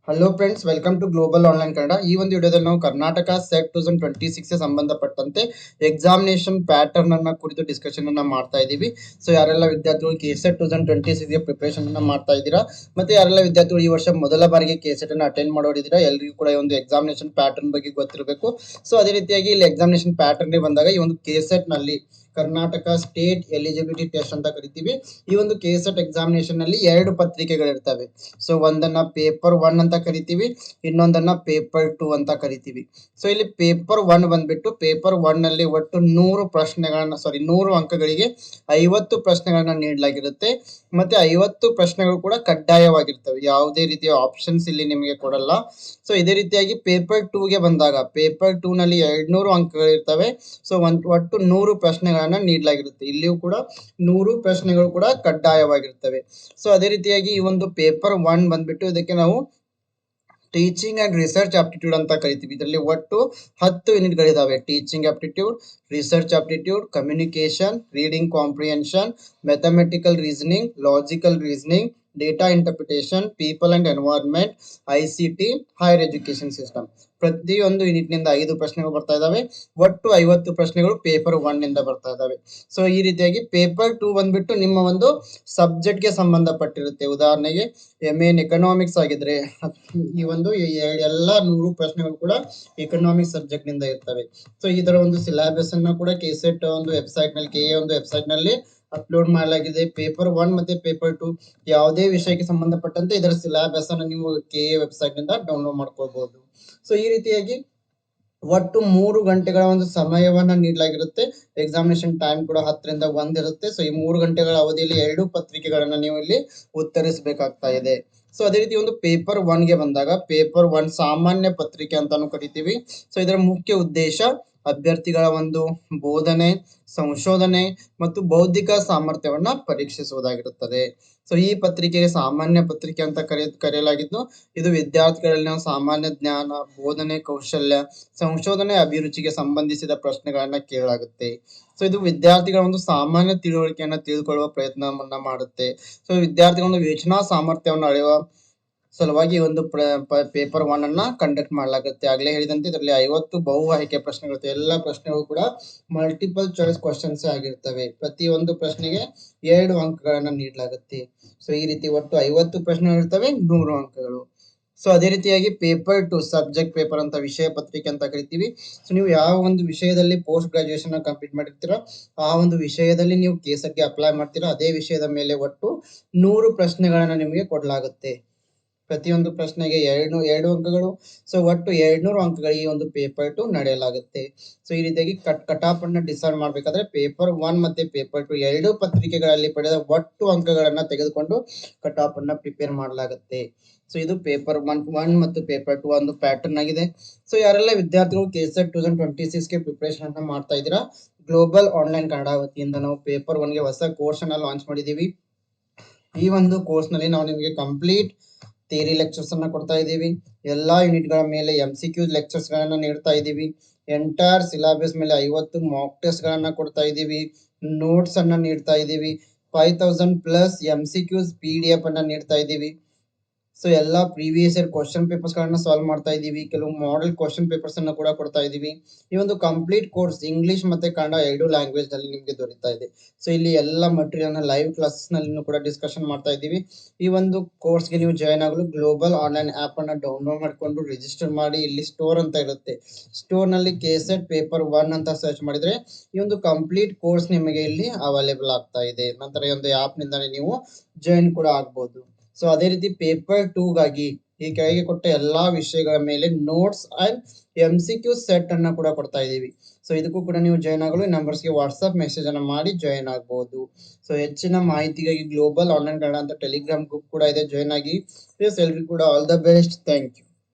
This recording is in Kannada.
Hello friends, welcome to global online Kannada. ಈ ಒಂದು ವಿಡಿಯೋದಲ್ಲಿ ನಾವು ಕರ್ನಾಟಕ ಸೆಟ್ 2026 ಸಂಬಂಧಪಟ್ಟಂತೆ ಎಕ್ಸಾಮಿನೇಷನ್ ಪ್ಯಾಟರ್ನ್ ಅನ್ನ ಕುರಿತು ಡಿಸ್ಕಷನ್ ಅನ್ನ ಮಾಡ್ತಾ ಇದ್ದೀವಿ. ಸೊ ಯಾರೆಲ್ಲ ವಿದ್ಯಾರ್ಥಿಗಳು ಕೆ ಸೆಟ್ 2026 ಪ್ರಿಪರೇಷನ್ ಅನ್ನ ಮಾಡ್ತಾ ಇದ್ದೀರಾ, ಮತ್ತೆ ಯಾರೆಲ್ಲ ವಿದ್ಯಾರ್ಥಿಗಳು ಈ ವರ್ಷ ಮೊದಲ ಬಾರಿಗೆ ಕೆ ಸೆಟ್ ಅನ್ನ ಅಟೆಂಡ್ ಮಾಡೋರಿದ್ದೀರಾ, ಎಲ್ಲರಿಗೂ ಕೂಡ ಈ ಒಂದು ಎಕ್ಸಾಮಿನೇಷನ್ ಪ್ಯಾಟರ್ನ್ ಬಗ್ಗೆ ಗೊತ್ತಿರಬೇಕು. ಸೊ ಅದೇ ರೀತಿಯಾಗಿ ಇಲ್ಲಿ ಎಕ್ಸಾಮಿನೇಷನ್ ಪ್ಯಾಟರ್ನ್ ಬಂದಾಗ ಈ ಒಂದು ಕೆ ಸೆಟ್ ನಲ್ಲಿ ಕರ್ನಾಟಕ ಸ್ಟೇಟ್ ಎಲಿಜಿಬಿಲಿಟಿ ಟೆಸ್ಟ್ ಅಂತ ಕರಿತೀವಿ. ಈ ಒಂದು ಕೆ ಸೆಟ್ ಎಕ್ಸಾಮಿನೇಷನ್ ನಲ್ಲಿ ಎರಡು ಪತ್ರಿಕೆಗಳಿರ್ತವೆ. ಸೊ ಒಂದನ್ನ ಪೇಪರ್ 1 ಅಂತ ಕರಿತೀವಿ, ಇನ್ನೊಂದನ್ನ ಪೇಪರ್ 2 ಅಂತ ಕರಿತೀವಿ. ಸೊ ಇಲ್ಲಿ ಪೇಪರ್ 1 ಬಂದ್ಬಿಟ್ಟು ಪೇಪರ್ 1 ನಲ್ಲಿ ಒಟ್ಟು 100 ಅಂಕಗಳಿಗೆ 50 ಪ್ರಶ್ನೆಗಳನ್ನ ನೀಡಲಾಗಿರುತ್ತೆ. ಮತ್ತೆ 50 ಪ್ರಶ್ನೆಗಳು ಕೂಡ ಕಡ್ಡಾಯವಾಗಿರ್ತವೆ, ಯಾವುದೇ ರೀತಿಯ ಆಪ್ಷನ್ಸ್ ಇಲ್ಲಿ ನಿಮಗೆ ಕೊಡಲ್ಲ. ಸೊ ಇದೇ ರೀತಿಯಾಗಿ ಪೇಪರ್ 2 ಗೆ ಬಂದಾಗ ಪೇಪರ್ 2 ನಲ್ಲಿ 200 ಅಂಕಗಳಿರ್ತವೆ. ಸೊ ಒಟ್ಟು 100 ಪ್ರಶ್ನೆಗಳನ್ನ ನೀಡಲಾಗಿರುತ್ತೆ. ಇಲ್ಲಿಯೂ ಕೂಡ 100 ಪ್ರಶ್ನೆಗಳು ಕೂಡ ಕಡ್ಡಾಯವಾಗಿರ್ತವೆ. ಸೊ ಅದೇ ರೀತಿಯಾಗಿ ಈ ಒಂದು ಪೇಪರ್ 1 ಬಂದ್ಬಿಟ್ಟು ಇದಕ್ಕೆ ನಾವು ಟೀಚಿಂಗ್ ಅಂಡ್ ರಿಸರ್ಚ್ ಆಪ್ಟಿಟ್ಯೂಡ್ ಅಂತ ಕರಿತೀವಿ. ಇದರಲ್ಲಿ ಒಟ್ಟು 10 ಯೂನಿಟ್ಗಳಿದಾವೆ. Teaching aptitude, research aptitude, communication, reading comprehension, mathematical reasoning, logical reasoning, data interpretation, people and environment, ICT, higher education system. ಪ್ರತಿಯೊಂದು ಯೂನಿಟ್ ನಿಂದ 5 ಪ್ರಶ್ನೆಗಳು ಬರ್ತಾ ಇದಾವೆ. ಒಟ್ಟು 50 ಪ್ರಶ್ನೆಗಳು ಪೇಪರ್ 1 ನಿಂದ ಬರ್ತಾ ಇದಾವೆ. ಸೊ ಈ ರೀತಿಯಾಗಿ ಪೇಪರ್ 2 ಬಂದ್ಬಿಟ್ಟು ನಿಮ್ಮ ಒಂದು ಸಬ್ಜೆಕ್ಟ್ ಗೆ ಸಂಬಂಧಪಟ್ಟಿರುತ್ತೆ. ಉದಾಹರಣೆಗೆ ಮೇನ್ ಎಕನಾಮಿಕ್ಸ್ ಆಗಿದ್ರೆ ಈ ಒಂದು ಎಲ್ಲ 100 ಪ್ರಶ್ನೆಗಳು ಕೂಡ ಎಕನಾಮಿಕ್ಸ್ ಸಬ್ಜೆಕ್ಟ್ ನಿಂದ ಇರ್ತವೆ. ಸೊ ಇದರ ಒಂದು ಸಿಲೆಬಸ್ ಅನ್ನ ಕೂಡ ಕೆಸೆಟ್ ಒಂದು ವೆಬ್ಸೈಟ್ ನಲ್ಲಿ ಕೆಎ ಒಂದು ವೆಬ್ಸೈಟ್ ನಲ್ಲಿ ಅಪ್ಲೋಡ್ ಮಾಡಲಾಗಿದೆ. ಪೇಪರ್ 1 ಮತ್ತೆ ಪೇಪರ್ 2 ಯಾವುದೇ ವಿಷಯಕ್ಕೆ ಸಂಬಂಧಪಟ್ಟಂತೆ ಇದರ ಸಿಲೆಬಸ್ ಅನ್ನು ನೀವು ಕೆಎ ವೆಬ್ಸೈಟ್ ನಿಂದ ಡೌನ್ಲೋಡ್ ಮಾಡ್ಕೊಳ್ಬಹುದು. ಸೊ ಈ ರೀತಿಯಾಗಿ ಒಟ್ಟು 3 ಗಂಟೆಗಳ ಒಂದು ಸಮಯವನ್ನ ನೀಡಲಾಗಿರುತ್ತೆ. ಎಕ್ಸಾಮಿನೇಷನ್ ಟೈಮ್ ಕೂಡ 10 ರಿಂದ 1 ಇರುತ್ತೆ. ಸೊ ಈ 3 ಗಂಟೆಗಳ ಅವಧಿಯಲ್ಲಿ 2 ಪತ್ರಿಕೆಗಳನ್ನ ನೀವು ಇಲ್ಲಿ ಉತ್ತರಿಸಬೇಕಾಗ್ತಾ ಇದೆ. ಸೊ ಅದೇ ರೀತಿ ಒಂದು ಪೇಪರ್ 1 ಗೆ ಬಂದಾಗ ಪೇಪರ್ 1 ಸಾಮಾನ್ಯ ಪತ್ರಿಕೆ ಅಂತಾನು ಕರಿತೀವಿ. ಸೊ ಇದರ ಮುಖ್ಯ ಉದ್ದೇಶ ಅಭ್ಯರ್ಥಿಗಳ ಒಂದು ಬೋಧನೆ, ಸಂಶೋಧನೆ ಮತ್ತು ಬೌದ್ಧಿಕ ಸಾಮರ್ಥ್ಯವನ್ನ ಪರೀಕ್ಷಿಸುವುದಾಗಿರುತ್ತದೆ. ಸೊ ಈ ಪತ್ರಿಕೆಗೆ ಸಾಮಾನ್ಯ ಪತ್ರಿಕೆ ಅಂತ ಕರೆಯಲಾಗಿದ್ದು, ಇದು ವಿದ್ಯಾರ್ಥಿಗಳಲ್ಲಿನ ಸಾಮಾನ್ಯ ಜ್ಞಾನ, ಬೋಧನೆ ಕೌಶಲ್ಯ, ಸಂಶೋಧನೆ, ಅಭಿರುಚಿಗೆ ಸಂಬಂಧಿಸಿದ ಪ್ರಶ್ನೆಗಳನ್ನ ಕೇಳಲಾಗುತ್ತೆ. ಸೊ ಇದು ವಿದ್ಯಾರ್ಥಿಗಳ ಒಂದು ಸಾಮಾನ್ಯ ತಿಳುವಳಿಕೆಯನ್ನ ತಿಳಿದುಕೊಳ್ಳುವ ಪ್ರಯತ್ನವನ್ನ ಮಾಡುತ್ತೆ. ಸೊ ವಿದ್ಯಾರ್ಥಿಗಳ ಒಂದು ಯೋಚನಾ ಸಾಮರ್ಥ್ಯವನ್ನು ಅಳೆಯುವ ಸಲುವಾಗಿ ಒಂದು ಪೇಪರ್ 1 ಅನ್ನ ಕಂಡಕ್ಟ್ ಮಾಡಲಾಗುತ್ತೆ. ಆಗ್ಲೇ ಹೇಳಿದಂತೆ ಇದರಲ್ಲಿ 50 ಬಹು ಆಯ್ಕೆ ಪ್ರಶ್ನೆಗಳಿರುತ್ತೆ. ಎಲ್ಲ ಪ್ರಶ್ನೆಗಳು ಕೂಡ ಮಲ್ಟಿಪಲ್ ಚಾಯ್ಸ್ ಕ್ವಶನ್ಸ್ ಆಗಿರ್ತವೆ. ಪ್ರತಿಯೊಂದು ಪ್ರಶ್ನೆಗೆ 2 ಅಂಕಗಳನ್ನ ನೀಡಲಾಗುತ್ತೆ. ಸೊ ಈ ರೀತಿ ಒಟ್ಟು 50 ಪ್ರಶ್ನೆಗಳು ಇರ್ತವೆ, 100 ಅಂಕಗಳು. ಸೊ ಅದೇ ರೀತಿಯಾಗಿ ಪೇಪರ್ 2 ಸಬ್ಜೆಕ್ಟ್ ಪೇಪರ್ ಅಂತ ವಿಷಯ ಪತ್ರಿಕೆ ಅಂತ ಕರಿತೀವಿ. ಸೊ ನೀವು ಯಾವ ಒಂದು ವಿಷಯದಲ್ಲಿ ಪೋಸ್ಟ್ ಗ್ರಾಜುಯೇಷನ್ ಕಂಪ್ಲೀಟ್ ಮಾಡಿರ್ತೀರೋ ಆ ಒಂದು ವಿಷಯದಲ್ಲಿ ನೀವು ಕೆಸೆಟ್ಗೆ ಅಪ್ಲೈ ಮಾಡ್ತೀರಾ, ಅದೇ ವಿಷಯದ ಮೇಲೆ ಒಟ್ಟು 100 ಪ್ರಶ್ನೆಗಳನ್ನ ನಿಮಗೆ ಕೊಡಲಾಗುತ್ತೆ. ಪ್ರತಿಯೊಂದು ಪ್ರಶ್ನೆಗೆ 2 ಅಂಕಗಳು. ಸೊ ಒಟ್ಟು 200 ಅಂಕಗಳು ಈ ಒಂದು ಪೇಪರ್ 2 ನಡೆಯಲಾಗುತ್ತೆ. ಸೊ ಈ ರೀತಿಯಾಗಿ ಕಟ್ ಆಫ್ ಅನ್ನ ಡಿಸೈಡ್ ಮಾಡ್ಬೇಕಾದ್ರೆ ಪೇಪರ್ 1 ಮತ್ತೆ ಪೇಪರ್ 2 ಎರಡು ಪತ್ರಿಕೆಗಳಲ್ಲಿ ಪಡೆದ ಒಟ್ಟು ಅಂಕಗಳನ್ನ ತೆಗೆದುಕೊಂಡು ಕಟ್ ಆಫ್ ಅನ್ನ ಪ್ರಿಪೇರ್ ಮಾಡಲಾಗುತ್ತೆ. ಸೊ ಇದು ಪೇಪರ್ 1 ಮತ್ತು ಪೇಪರ್ 2 ಒಂದು ಪ್ಯಾಟರ್ನ್ ಆಗಿದೆ. ಸೊ ಯಾರೆಲ್ಲ ವಿದ್ಯಾರ್ಥಿಗಳು ಕೆಸೆಟ್ 2026 ಗೆ ಪ್ರಿಪರೇಷನ್ ಅನ್ನ ಮಾಡ್ತಾ ಇದ್ದೀರಾ, ಗ್ಲೋಬಲ್ ಆನ್ಲೈನ್ ಕನ್ನಡ ವತಿಯಿಂದ ನಾವು ಪೇಪರ್ 1 ಗೆ ಹೊಸ ಕೋರ್ಸ್ ಅನ್ನ ಲಾಂಚ್ ಮಾಡಿದೀವಿ. ಈ ಒಂದು ಕೋರ್ಸ್ ನಲ್ಲಿ ನಾವು ನಿಮಗೆ ಕಂಪ್ಲೀಟ್ ಥಿಯರಿ ಲೆಕ್ಚರ್ಸ್ ಅನ್ನ ಕೊಡ್ತಾ ಇದ್ದೀವಿ. ಎಲ್ಲಾ ಯೂನಿಟ್ ಗಳ ಮೇಲೆ MCQ ಲೆಕ್ಚರ್ಸ್ ಗಳನ್ನ ನೀಡ್ತಾ ಇದ್ದೀವಿ. ಎಂಟೈರ್ ಸಿಲೆಬಸ್ ಮೇಲೆ 50 ಮಾಕ್ ಟೆಸ್ಟ್ ಗಳನ್ನ ಕೊಡ್ತಾ ಇದ್ದೀವಿ. ನೋಟ್ಸ್ ಅನ್ನ ನೀಡ್ತಾ ಇದ್ದೀವಿ. 5000+ MCQs PDF ಅನ್ನ ನೀಡ್ತಾ ಇದ್ದೀವಿ. ಸೊ ಎಲ್ಲಾ ಪ್ರೀವಿಯಸ್ ಇಯರ್ ಕ್ವಶನ್ ಪೇಪರ್ಸ್ ಗಳನ್ನ ಸಾಲ್ವ್ ಮಾಡ್ತಾ ಇದ್ದೀವಿ. ಕೆಲವು ಮಾಡೆಲ್ ಕ್ವಶನ್ ಪೇಪರ್ಸ್ ಅನ್ನ ಕೂಡ ಕೊಡ್ತಾ ಇದ್ದೀವಿ. ಈ ಒಂದು ಕಂಪ್ಲೀಟ್ ಕೋರ್ಸ್ ಇಂಗ್ಲಿಷ್ ಮತ್ತೆ ಕನ್ನಡ ಎರಡು ಲ್ಯಾಂಗ್ವೇಜ್ ನಲ್ಲಿ ನಿಮಗೆ ದೊರೀತಾ ಇದೆ. ಸೊ ಇಲ್ಲಿ ಎಲ್ಲ ಮಟೀರಿಯಲ್ ನ ಲೈವ್ ಕ್ಲಾಸಸ್ ನಲ್ಲಿ ಕೂಡ ಡಿಸ್ಕಷನ್ ಮಾಡ್ತಾ ಇದ್ದೀವಿ. ಈ ಒಂದು ಕೋರ್ಸ್ ಗೆ ನೀವು ಜಾಯ್ನ್ ಆಗಲು ಗ್ಲೋಬಲ್ ಆನ್ಲೈನ್ ಆಪ್ ಅನ್ನ ಡೌನ್ಲೋಡ್ ಮಾಡಿಕೊಂಡು ರಿಜಿಸ್ಟರ್ ಮಾಡಿ. ಇಲ್ಲಿ ಸ್ಟೋರ್ ಅಂತ ಇರುತ್ತೆ, ಸ್ಟೋರ್ ನಲ್ಲಿ ಕೆಸೆಟ್ ಪೇಪರ್ 1 ಅಂತ ಸರ್ಚ್ ಮಾಡಿದ್ರೆ ಈ ಒಂದು ಕಂಪ್ಲೀಟ್ ಕೋರ್ಸ್ ನಿಮಗೆ ಇಲ್ಲಿ ಅವೈಲೇಬಲ್ ಆಗ್ತಾ ಇದೆ. ನಂತರ ಈ ಒಂದು ಆಪ್ ನಿಂದಾನೆ ನೀವು ಜಾಯಿನ್ ಕೂಡ ಆಗ್ಬಹುದು. ಸೊ ಅದೇ ರೀತಿ ಪೇಪರ್ 2 ಗಾಗಿ ಈ ಕೆಳಗೆ ಕೊಟ್ಟ ಎಲ್ಲಾ ವಿಷಯಗಳ ಮೇಲೆ ನೋಟ್ಸ್ ಅಂಡ್ MCQ ಸೆಟ್ ಅನ್ನ ಕೂಡ ಕೊಡ್ತಾ ಇದೀವಿ. ಸೊ ಇದಕ್ಕೂ ಕೂಡ ನೀವು ಜಾಯ್ನ್ ಆಗಲು ಈ ನಂಬರ್ಸ್ ಗೆ ವಾಟ್ಸ್ಆಪ್ ಮೆಸೇಜ್ ಅನ್ನ ಮಾಡಿ ಜಾಯ್ನ್ ಆಗಬಹುದು. ಸೊ ಹೆಚ್ಚಿನ ಮಾಹಿತಿಗಾಗಿ ಗ್ಲೋಬಲ್ ಆನ್ಲೈನ್ ಕನ್ನಡ ಅಂತ ಟೆಲಿಗ್ರಾಮ್ ಗ್ರೂಪ್ ಕೂಡ ಇದೆ, ಜಾಯ್ನ್ ಆಗಿ. ಎಲ್ರಿಗೂ ಕೂಡ all the best. Thank you.